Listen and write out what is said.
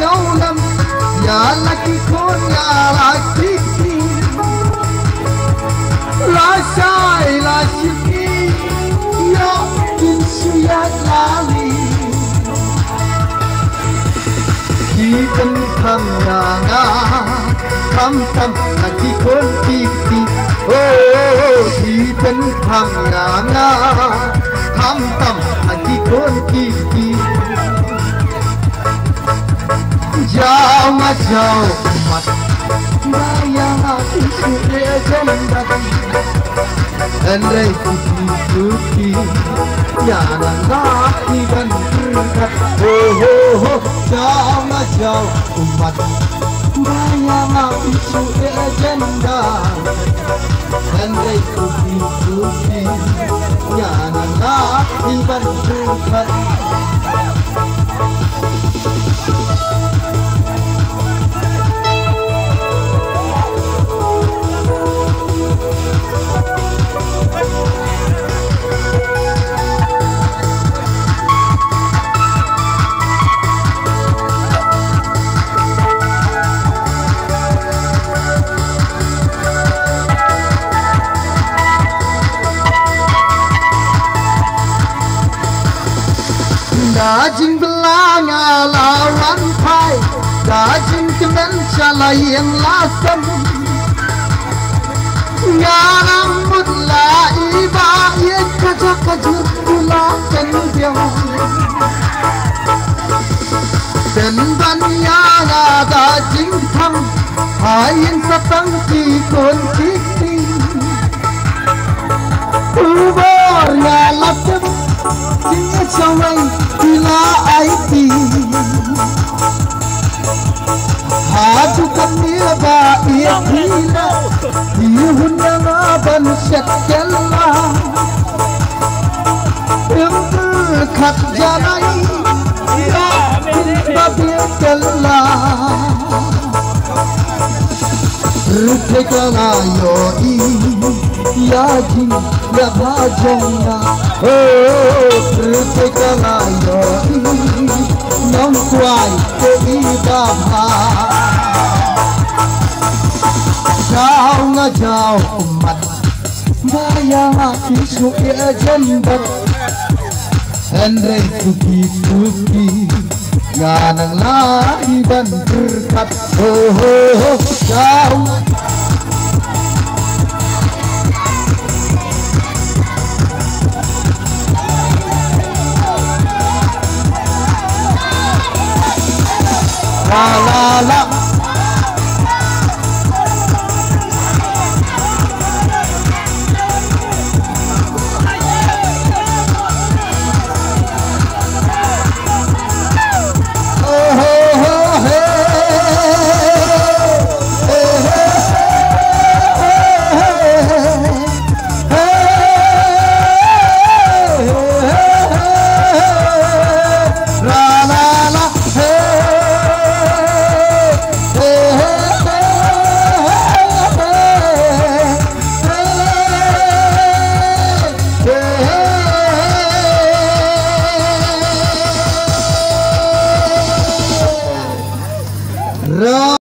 jaulam ya laki kon ya laki la sai la shiki ya insiyat lali Kikan kanganga tam laki kon kiki oh kikan kanganga tam laki kon kiki jauh ngajau mat bayang hati sudah jembat andai kuki ya nanti dan berkat oh jauh ngajau umat bayang hati sudah jembat andai kuki ya nanti dan berkat Dajing belanga lawan pai Dajing kemen calayan lasem Ngarambut la iba Ye kajak-kajur pula kendiang Dan banyana dajing tham Hayin satang kikon kiki Ubor ngalasem Jinga sawai bila aiti Haju kamila ba ikhila Dihun yang aban syakella Berkat jalai Ya babi kella Rukekala yoi Ya jing ya bajongna oh rukekala yoi Nong kuai ke ibaba Jauh ngajau umat bayang hati suya jembat Andai kuki nganang lahi dan berkat oh jauh la la la